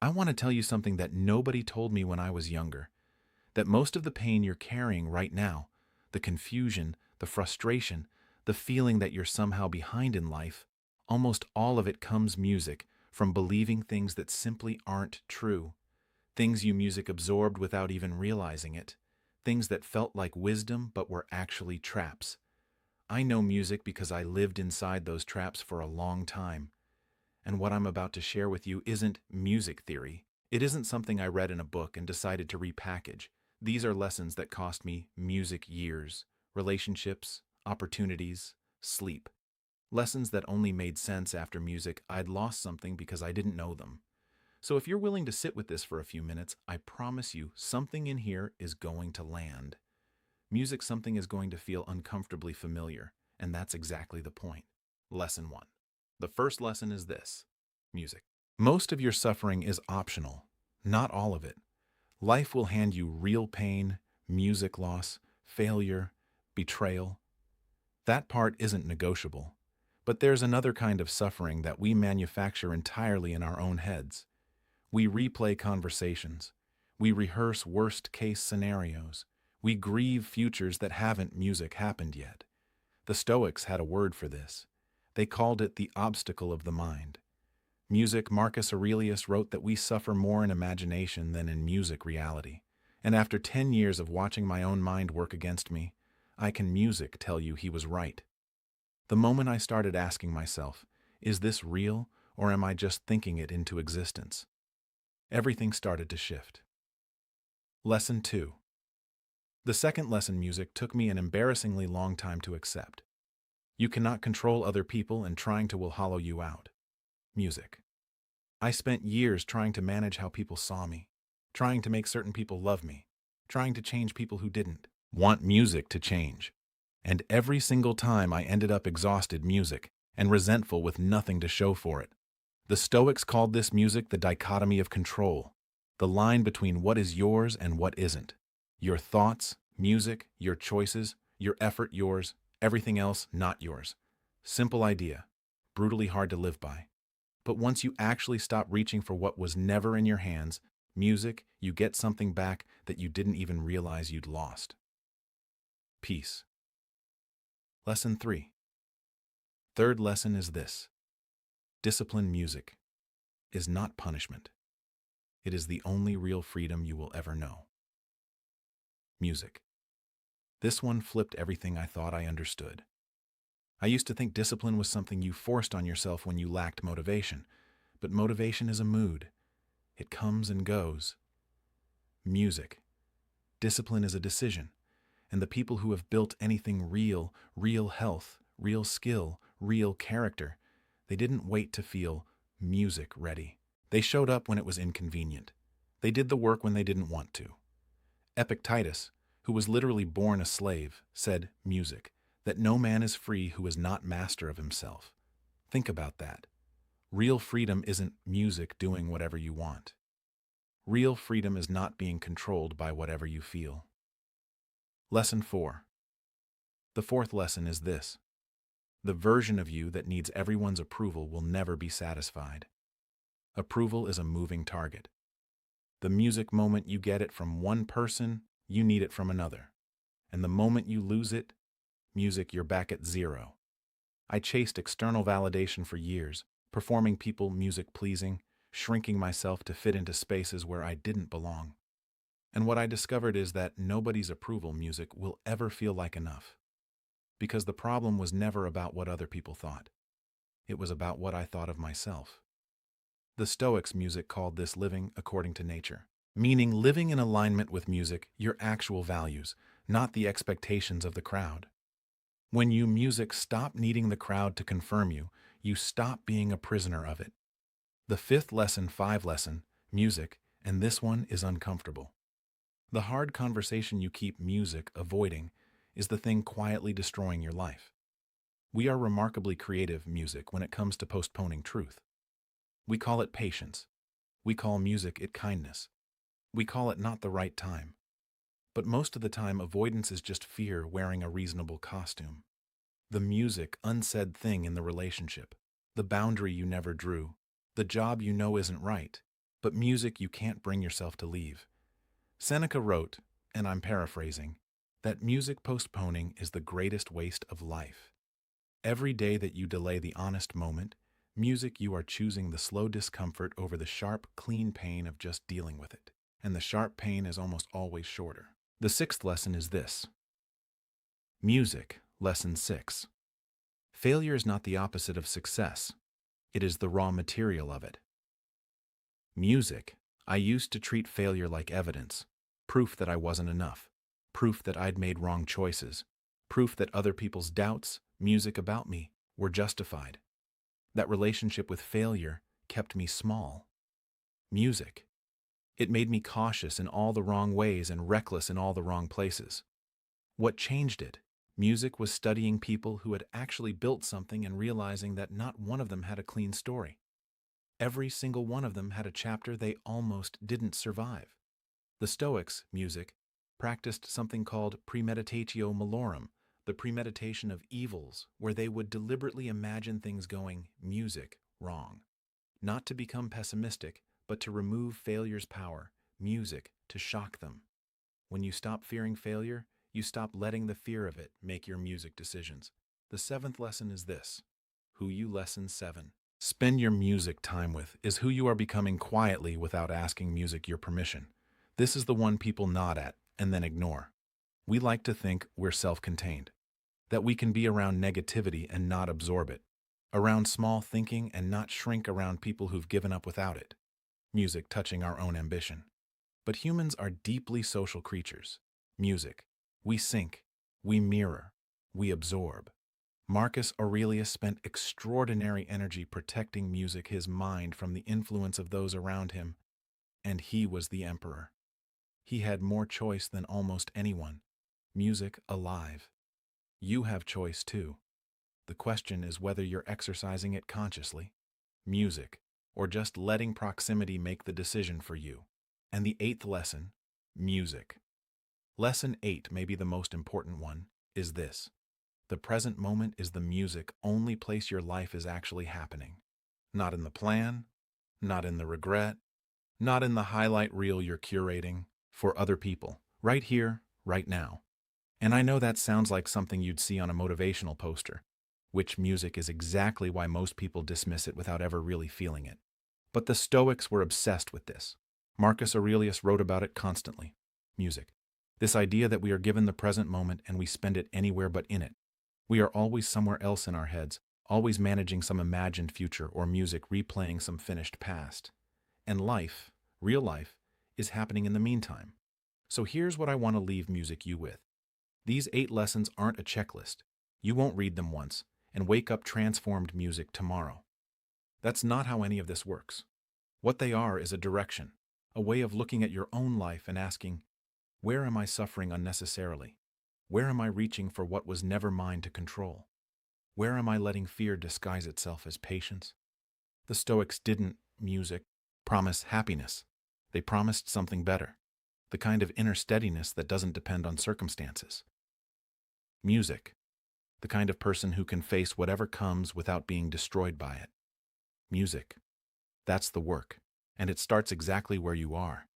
I want to tell you something that nobody told me when I was younger, that most of the pain you're carrying right now, the confusion, the frustration, the feeling that you're somehow behind in life, almost all of it comes from believing things that simply aren't true, things you music absorbed without even realizing it, things that felt like wisdom but were actually traps. I know music because I lived inside those traps for a long time. And what I'm about to share with you isn't music theory. It isn't something I read in a book and decided to repackage. These are lessons that cost me music years, relationships, opportunities, sleep. Lessons that only made sense after music I'd lost something because I didn't know them. So if you're willing to sit with this for a few minutes, I promise you something in here is going to land. Music something is going to feel uncomfortably familiar, and that's exactly the point. Lesson 1. The first lesson is this: music. Most of your suffering is optional, not all of it. Life will hand you real pain, music loss, failure, betrayal. That part isn't negotiable. But there's another kind of suffering that we manufacture entirely in our own heads. We replay conversations. We rehearse worst-case scenarios. We grieve futures that haven't music happened yet. The Stoics had a word for this. They called it the obstacle of the mind. Marcus Aurelius wrote that we suffer more in imagination than in music reality. And after 10 years of watching my own mind work against me, I can music tell you he was right. The moment I started asking myself, is this real or am I just thinking it into existence? Everything started to shift. Lesson 2. The second lesson music took me an embarrassingly long time to accept. You cannot control other people and trying to will hollow you out. Music. I spent years trying to manage how people saw me, trying to make certain people love me, trying to change people who didn't want music to change. And every single time I ended up exhausted music and resentful with nothing to show for it. The Stoics called this music the dichotomy of control, the line between what is yours and what isn't. Your thoughts, music, your choices, your effort yours, everything else not yours. Simple idea, brutally hard to live by. But once you actually stop reaching for what was never in your hands, music, you get something back that you didn't even realize you'd lost. Peace. Lesson 3. Third lesson is this: discipline music is not punishment. It is the only real freedom you will ever know. Music. This one flipped everything I thought I understood. I used to think discipline was something you forced on yourself when you lacked motivation, but motivation is a mood. It comes and goes. Music. Discipline is a decision, and the people who have built anything real, real health, real skill, real character, they didn't wait to feel music ready. They showed up when it was inconvenient. They did the work when they didn't want to. Epictetus, who was literally born a slave, said, music, that no man is free who is not master of himself. Think about that. Real freedom isn't music doing whatever you want. Real freedom is not being controlled by whatever you feel. Lesson 4. The fourth lesson is this: the version of you that needs everyone's approval will never be satisfied. Approval is a moving target. The music moment you get it from one person, you need it from another. And the moment you lose it, music, you're back at zero. I chased external validation for years, performing people music-pleasing, shrinking myself to fit into spaces where I didn't belong. And what I discovered is that nobody's approval music will ever feel like enough. Because the problem was never about what other people thought. It was about what I thought of myself. The Stoics' music called this living according to nature, meaning living in alignment with music, your actual values, not the expectations of the crowd. When you music stop needing the crowd to confirm you, you stop being a prisoner of it. The fifth lesson, music, and this one is uncomfortable. The hard conversation you keep music avoiding is the thing quietly destroying your life. We are remarkably creative, music, when it comes to postponing truth. We call it patience. We call music it kindness. We call it not the right time. But most of the time, avoidance is just fear wearing a reasonable costume. The music, unsaid thing in the relationship. The boundary you never drew. The job you know isn't right, but music you can't bring yourself to leave. Seneca wrote, and I'm paraphrasing, that music postponing is the greatest waste of life. Every day that you delay the honest moment, music you are choosing the slow discomfort over the sharp, clean pain of just dealing with it. And the sharp pain is almost always shorter. The sixth lesson is this. Music, lesson 6. Failure is not the opposite of success. It is the raw material of it. Music. I used to treat failure like evidence, proof that I wasn't enough, proof that I'd made wrong choices, proof that other people's doubts, music about me, were justified. That relationship with failure kept me small. Music. It made me cautious in all the wrong ways and reckless in all the wrong places. What changed it? Music was studying people who had actually built something and realizing that not one of them had a clean story. Every single one of them had a chapter they almost didn't survive. The Stoics, music, practiced something called premeditatio malorum, the premeditation of evils, where they would deliberately imagine things going, music, wrong. Not to become pessimistic, but to remove failure's power, music, to shock them. When you stop fearing failure, you stop letting the fear of it make your music decisions. The seventh lesson is this. Who you lesson 7. Spend your music time with is who you are becoming quietly without asking music your permission. This is the one people nod at and then ignore. We like to think we're self-contained, that we can be around negativity and not absorb it, around small thinking and not shrink around people who've given up without it. Music touching our own ambition. But humans are deeply social creatures. Music. We sync, we mirror, we absorb. Marcus Aurelius spent extraordinary energy protecting music, his mind, from the influence of those around him, and he was the emperor. He had more choice than almost anyone. Music alive. You have choice too. The question is whether you're exercising it consciously. Music, or just letting proximity make the decision for you. And the 8th lesson, music. Lesson 8, may be the most important one, is this. The present moment is the music only place your life is actually happening. Not in the plan, not in the regret, not in the highlight reel you're curating for other people. Right here, right now. And I know that sounds like something you'd see on a motivational poster, which music is exactly why most people dismiss it without ever really feeling it. But the Stoics were obsessed with this. Marcus Aurelius wrote about it constantly. Music. This idea that we are given the present moment and we spend it anywhere but in it. We are always somewhere else in our heads, always managing some imagined future or music replaying some finished past. And life, real life, is happening in the meantime. So here's what I want to leave music you with. These 8 lessons aren't a checklist. You won't read them once and wake up transformed music tomorrow. That's not how any of this works. What they are is a direction, a way of looking at your own life and asking, where am I suffering unnecessarily? Where am I reaching for what was never mine to control? Where am I letting fear disguise itself as patience? The Stoics didn't, music, promise happiness. They promised something better, the kind of inner steadiness that doesn't depend on circumstances. Music, the kind of person who can face whatever comes without being destroyed by it. Music, that's the work, and it starts exactly where you are.